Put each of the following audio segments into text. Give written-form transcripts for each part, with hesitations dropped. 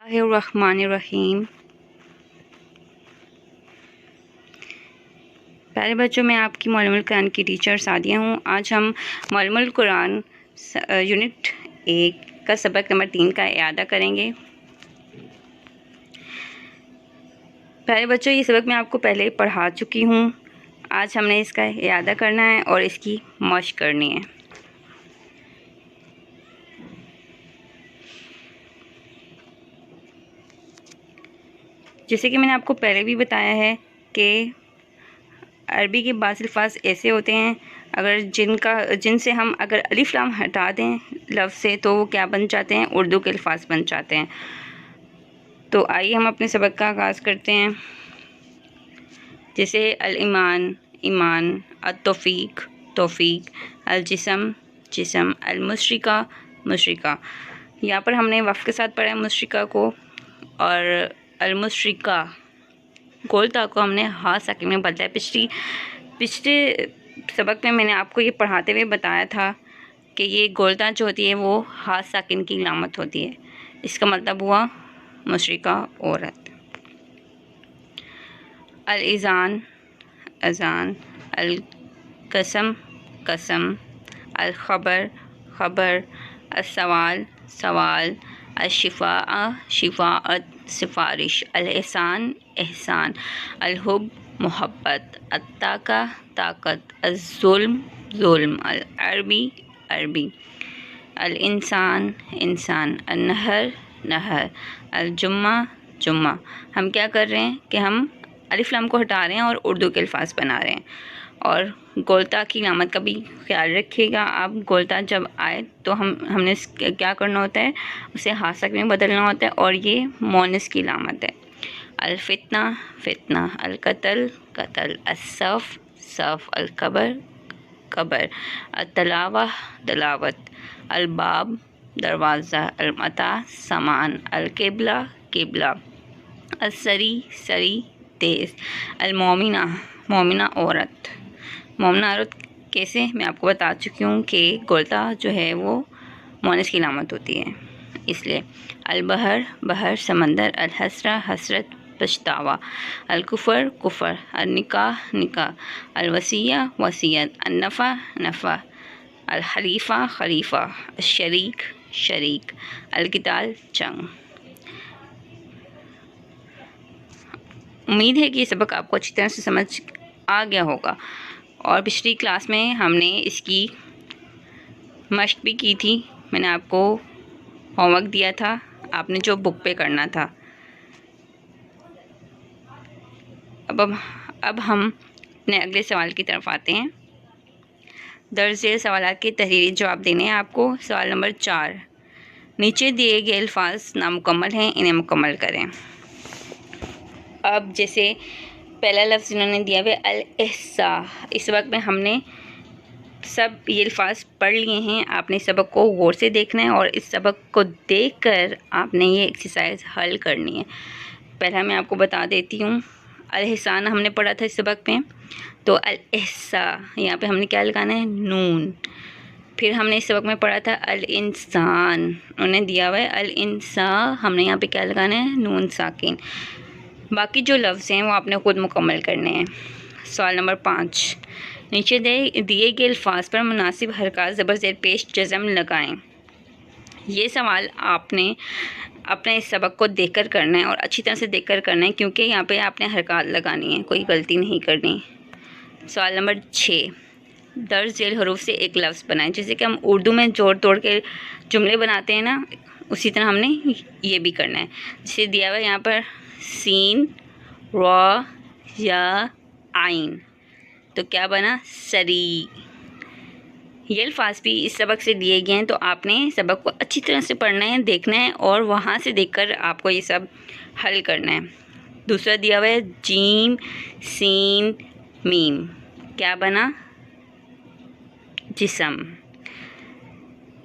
बिस्मिल्लाहिर्रहमानिर्रहीम। प्यारे बच्चों, मैं आपकी मौलुमुल कुरान की टीचर सादिया हूँ। आज हम मौलुमुल कुरान यूनिट 1 का सबक नंबर 3 का इयादा करेंगे। प्यारे बच्चों, ये सबक मैं आपको पहले पढ़ा चुकी हूँ। आज हमने इसका इयादा करना है और इसकी मश्क करनी है। जैसे कि मैंने आपको पहले भी बताया है कि अरबी के बाज़ अल्फाज ऐसे होते हैं अगर जिनसे हम अगर अलिफ लाम हटा दें लफ्ज़ से तो वो क्या बन जाते हैं, उर्दू के अल्फाज बन जाते हैं। तो आइए हम अपने सबक का आगाज़ करते हैं। जैसे अल ईमान ईमान, अत-तौफ़ीक़ तौफ़ीक़, अल जिस्म जिस्म, अल मुशरिका मुशरिका। यहाँ पर हमने वफ़ के साथ पढ़ा है मुशरिका को, और अल मुशरिका गोल ता को हमने हा साकिन में बदला है। पिछले सबक में मैंने आपको ये पढ़ाते हुए बताया था कि ये गोल ता जो होती है वो हा साकिन की इलामत होती है। इसका मतलब हुआ मुशरिका औरत। अल इज़ान अज़ान, अल कसम कसम, अल ख़बर ख़बर, अल सवाल सवाल, अल शिफ़ा शिफ़ाअत सिफारिश, अल एहसान एहसान, अल हुब मोहब्बत, अत्ताका ताकत, अज़्ज़ुल्म ज़ुल्म, अल अरबी अरबी, अल इंसान इंसान, अल नहर नहर, अल जुम्मा जुम्मा। हम क्या कर रहे हैं कि हम अलिफ लाम को हटा रहे हैं और उर्दू के अल्फाज बना रहे हैं। और गोलता की इलामत का भी ख्याल रखिएगा। आप गोलता जब आए तो हमने क्या करना होता है, उसे हासक में बदलना होता है, और ये मोनस की इलामत है। अल फितना फितना, अल कत्ल कत्ल, अस्सफ सफ, अल कबर कबर, अल तलावा तलावत, अल बाब दरवाज़ा, अल मता सामान, अल किबला किबला, अल सरी सरी तेज़, अल मोमिना मोमिना औरत। मोमिना औरत कैसे, मैं आपको बता चुकी हूँ कि गोलता जो है वो मोनस की इलामत होती है, इसलिए। अल बहर बहर समंदर, अल हसरा हसरत पछतावा, अल कुफर कुफर, अल निकाह निकाह, अल वसिया वसियत, अल नफ़ा नफ़ा, अल खलीफ़ा खलीफ़ा, अल शरीक शरीक, अल किताल जंग। उम्मीद है कि ये सबक आपको अच्छी तरह से समझ आ गया होगा। और पिछली क्लास में हमने इसकी मश्क भी की थी। मैंने आपको होमवर्क दिया था, आपने जो बुक पे करना था। अब हम अपने अगले सवाल की तरफ आते हैं। दर्ज झेल सवालात के तहरीरी जवाब देने हैं आपको। सवाल नंबर 4, नीचे दिए गए अल्फाज नामुकम्मल हैं, इन्हें मुकम्मल करें। अब जैसे पहला लफ्ज़ इन्होंने दिया हुआ अल एहसा, इस वक्त में हमने सब ये अल्फाज पढ़ लिए हैं। आपने सबक को गौर से देखना है और इस सबक को देखकर आपने ये एक्सरसाइज हल करनी है। पहला मैं आपको बता देती हूँ, अल एहसान हमने पढ़ा था इस सबक में, तो अल एहसा यहाँ पे हमने क्या लगाना है, नून। फिर हमने इस सबक में पढ़ा था अल इंसान, उन्होंने दिया हुआ है अल इंसा, हमने यहाँ पे क्या लगाना है, नून साकिन। बाकी जो लफ्ज़ हैं वो आपने खुद मुकम्मल करने हैं। सवाल नंबर 5, नीचे दिए गए अल्फाज पर मुनासिब हरकत ज़बर ज़ेर पेश जज़म लगाएं। ये सवाल आपने अपने इस सबक को देखकर करना है और अच्छी तरह से देखकर करना है, क्योंकि यहाँ पे आपने हरकत लगानी है, कोई गलती नहीं करनी। सवाल नंबर 6, दर्ज झेल हरूफ से एक लफ्ज़ बनाएं। जैसे कि हम उर्दू में जोड़ तोड़ के जुमले बनाते हैं ना, उसी तरह हमने ये भी करना है। जैसे दिया हुआ है यहाँ पर सीन रॉ या आइन, तो क्या बना, सरी। ये अल्फाज भी इस सबक से दिए गए हैं, तो आपने सबक को अच्छी तरह से पढ़ना है, देखना है, और वहाँ से देखकर आपको ये सब हल करना है। दूसरा दिया हुआ है जीम सीन मीम, क्या बना, जिस्म।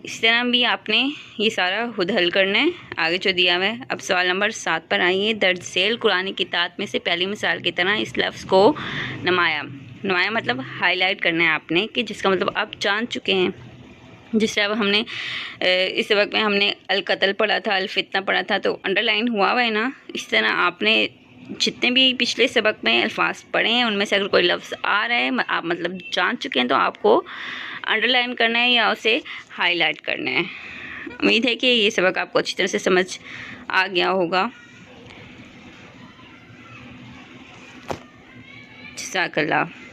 इस तरह भी आपने ये सारा खुद हल करना है, आगे जो दिया हुआ है। अब सवाल नंबर 7 पर आइए। दर्ज झेल कुरानी किताब में से पहली मिसाल की तरह इस लफ्ज़ को नमाया मतलब हाईलाइट करना है आपने, कि जिसका मतलब आप जान चुके हैं। जिससे अब हमने इस सबक में हमने अल-कत्ल पढ़ा था, अल-फितना पढ़ा था, तो अंडरलाइन हुआ है ना। इस तरह आपने जितने भी पिछले सबक में अल्फाज पढ़े हैं उनमें से अगर कोई लफ्ज़ आ रहा है, आप मतलब जान चुके हैं, तो आपको अंडरलाइन करना है या उसे हाईलाइट करना है। उम्मीद है कि ये सबक आपको अच्छी तरह से समझ आ गया होगा। जज़ाकल्लाह।